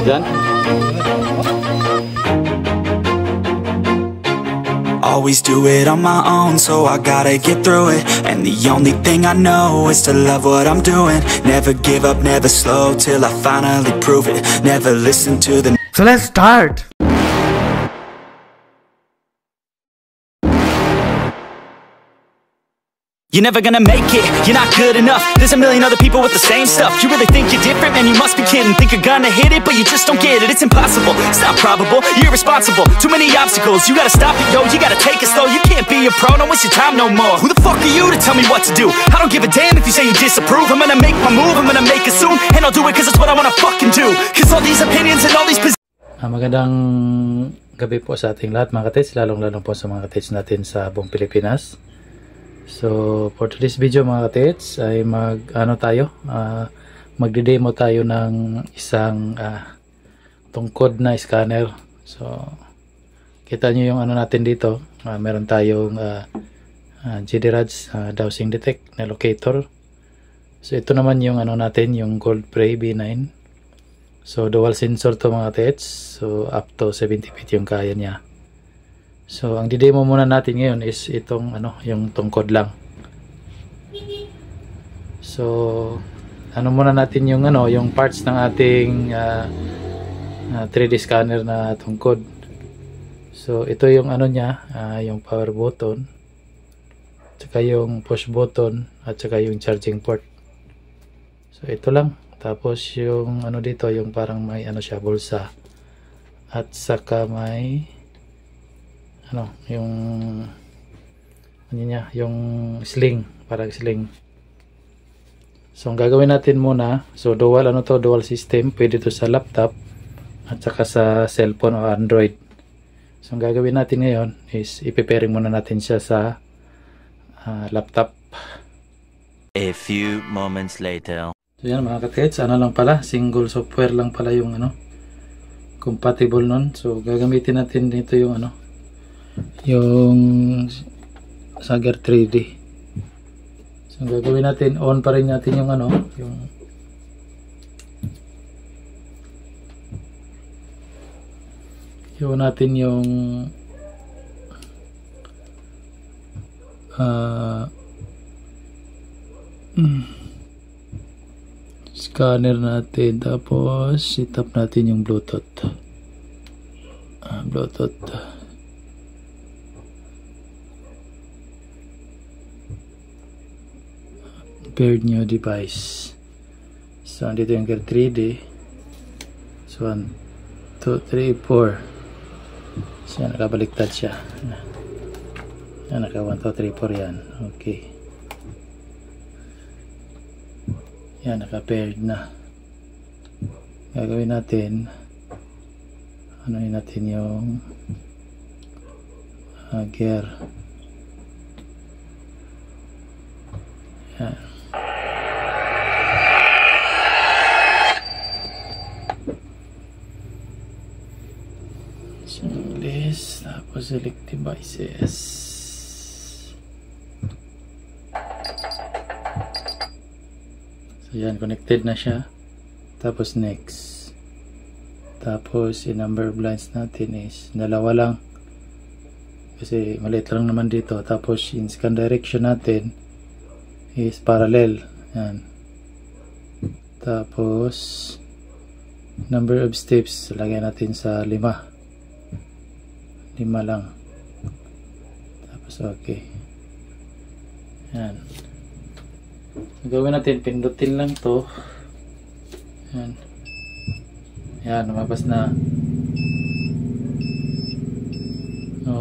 Dyan? Always do it on my own, so I gotta get through it. And the only thing I know is to love what I'm doing. Never give up, never slow, till I finally prove it. Never listen to the... So let's start! You're never gonna make it, you're not good enough. There's a million other people with the same stuff. You really think you're different? Man, you must be kidding. Think you're gonna hit it, but you just don't get it. It's impossible, it's not probable, you're irresponsible. Too many obstacles, you gotta stop it, yo. You gotta take it slow, you can't be a pro. Don't waste your time no more. Who the fuck are you to tell me what to do? I don't give a damn if you say you disapprove. I'm gonna make my move, I'm gonna make it soon. And I'll do it cause it's what I wanna fucking do. Cause all these opinions and all these magandang gabi po sa ating lahat mga katits, lalong po sa mga katits natin sa buong Pilipinas. So for today's video mga katits ay magde-demo tayo ng isang tungkod na scanner. So kita nyo yung natin dito, meron tayong GDRADS dowsing detect na locator. So ito naman yung natin, yung Goldprey B9. So dual sensor to mga katits, so up to 70 feet yung kaya niya. So ang didemo muna natin ngayon is itong yung tungkod lang. So muna natin yung yung parts ng ating 3D scanner na tungkod. So ito yung niya, yung power button, tsaka yung push button, at tsaka yung charging port. So ito lang. Tapos yung dito, yung parang may siya, bulsa, at saka may yung niya, yung sling, parang sling. So ang gagawin natin muna, so dual dual system, pwede to sa laptop at saka sa cellphone o Android. So ang gagawin natin ngayon is i-pairing muna natin siya sa laptop. A few moments later. So yan mga katits, lang pala, single software lang pala yung compatible nun. So gagamitin natin dito yung yung Sager 3D. So gagawin natin, on pa rin natin yung yung natin yung scanner natin, tapos set up natin yung Bluetooth. Paired new device. So andito yung Gear 3D. So 1, 2, 3, 4. So yan, nakabaliktad siya. Yan, naka 1, 2, 3, 4 yan. Okay. Yan, naka-paired na. Gagawin natin, natin yung gear. Yan. So, list, tapos select devices. Yan, connected na siya. Tapos next. Tapos yung number of lines natin is 2 lang. Kasi maliit lang naman dito. Tapos yung scan direction natin is parallel. Yan. Tapos number of steps lagyan natin sa 5. 5 lang. Tapos okay. Yan. Gawin natin, pindutin lang to. Yan. Yan, lumabas na.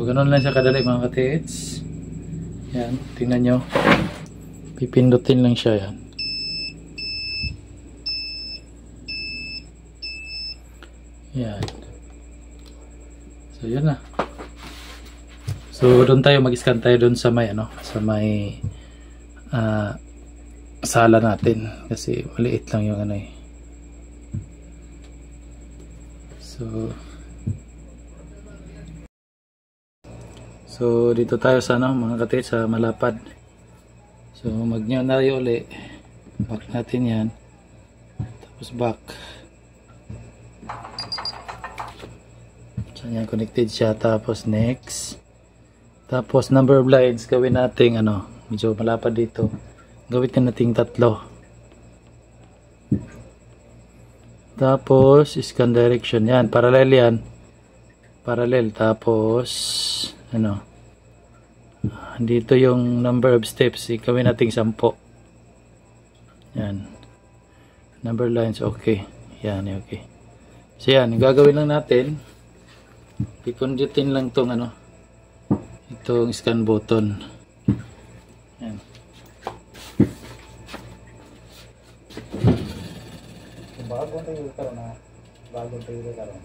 Ganun lang siya kadali mga katits. Yan, tingnan nyo. Pipindutin lang siya. Yan. Yan. So yun na. So doon tayo, mag-scan tayo doon sa may sa may sala natin kasi maliit lang yung so dito tayo sa mga katits, sa malapad. So mag-new tayo uli, back natin yan, tapos back. So yan, connected siya. Tapos next. Tapos number of lines, gawin natin ano, medyo malapad dito. Gawin natin 3. Tapos scan direction yan, parallel yan. Parallel. Tapos ano, dito yung number of steps, gawin natin 10. Yan. Number lines, okay. Yan, okay. So yan, gagawin lang natin. I-condutin lang tong ano, itong scan button. Yan. Bagong tayo karon na. Bagong tayo karon.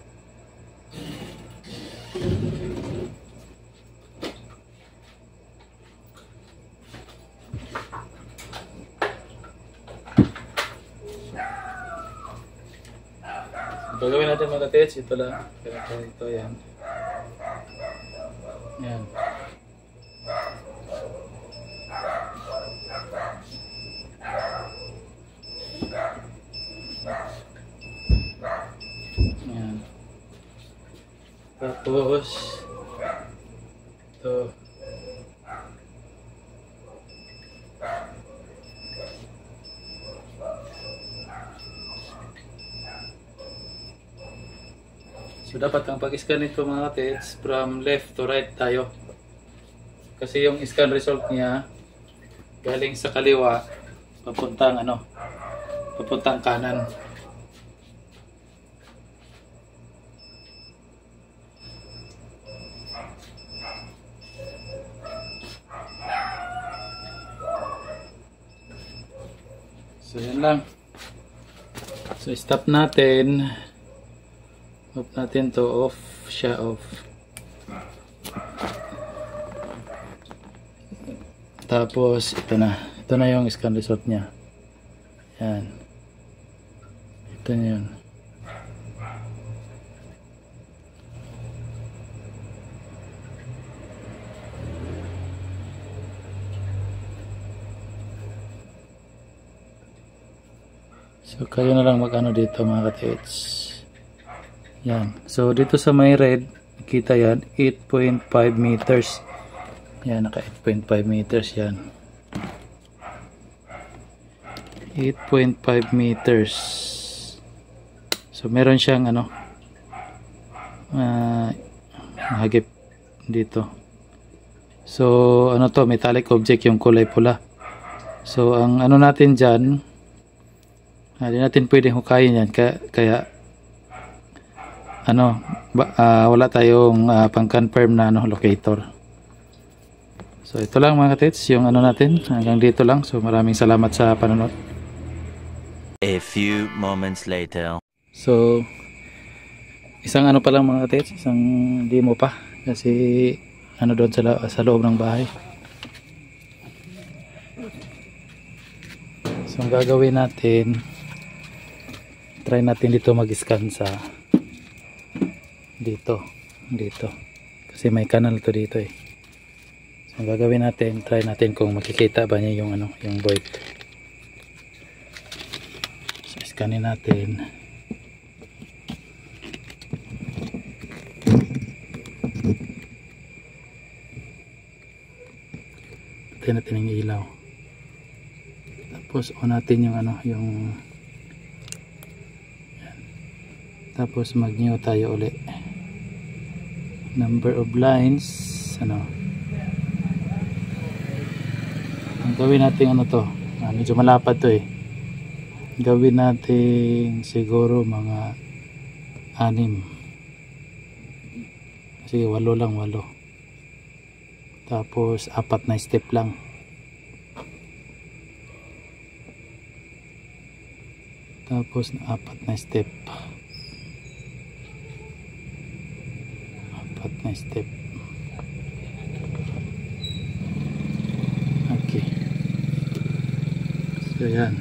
Gagawin natin mga tets, ito lang. Ito, yan. Yan. Yan. Tapos, ito. So dapat ang pag-scan nito mga tets, from left to right tayo. Kasi yung scan result niya galing sa kaliwa papuntang ano, papuntang kanan. So yan lang. So stop natin. Off natin to, off siya, off. Tapos ito na yung scan result niya. Yan, ito na yun. So kayo na lang mag-ano dito mga katits. Yan. So dito sa may red, kita yan, 8.5 meters. Yan, naka 8.5 meters yan. 8.5 meters. So meron siyang ano, mahagip dito. So ano to, metallic object yung kulay pula. So ang ano natin dyan, hindi natin pwedeng hukayin yan, kaya ano, wala tayong pang-confirm na ano, locator. So ito lang mga katits, yung ano natin, hanggang dito lang. So maraming salamat sa panonood. A few moments later. So isang ano pa lang mga katits, isang demo pa. Kasi ano doon sa loob ng bahay. So ang gagawin natin, try natin dito mag-scan sa dito kasi may kanal to dito eh. So ang gagawin natin, try natin kung makikita ba niya yung ano, yung void. So scanin natin. Patayin natin ang ilaw. Tapos on natin yung ano, yung yan. Tapos mag new tayo uli. Number of lines, ano, ang gawin natin ano to, medyo malapad to eh, gawin natin siguro mga 6 kasi 8 lang, 8. Tapos 4 na step lang. Tapos 4 na step. 4 na step. Okay. So yan.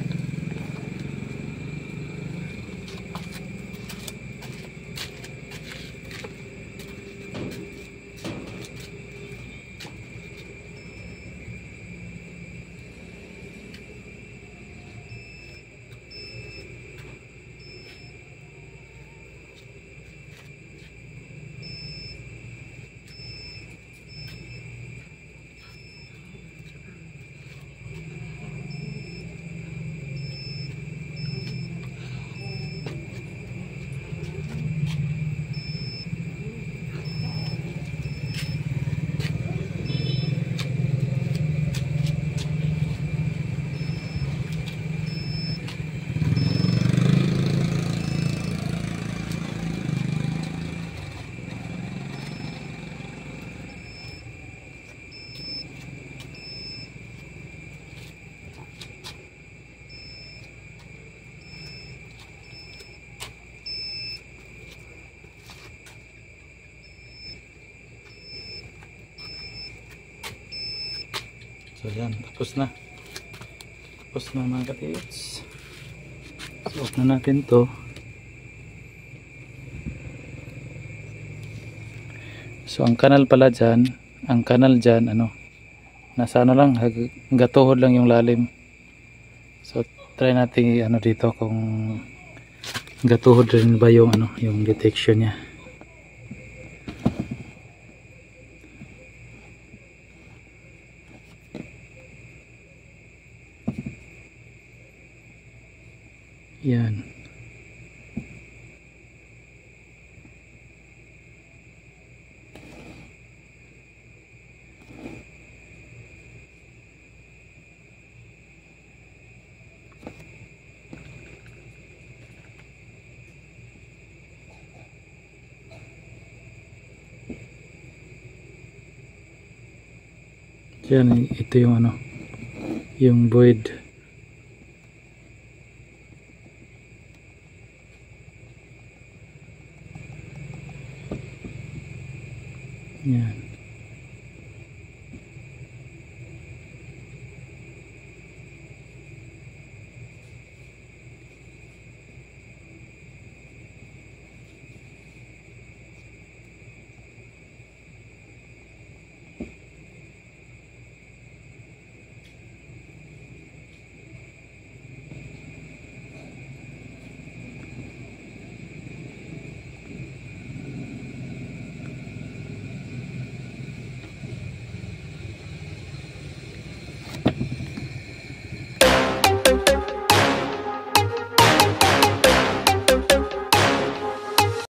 So yan, tapos na. Tapos na mga katits. So off na natin to. So ang kanal pala dyan, ang kanal dyan, ano, nasa ano lang, gatuhod lang yung lalim. So try natin ano dito kung gatuhod rin ba yung ano, yung detection niya. Yan. Yan, ito yung ano, yung void.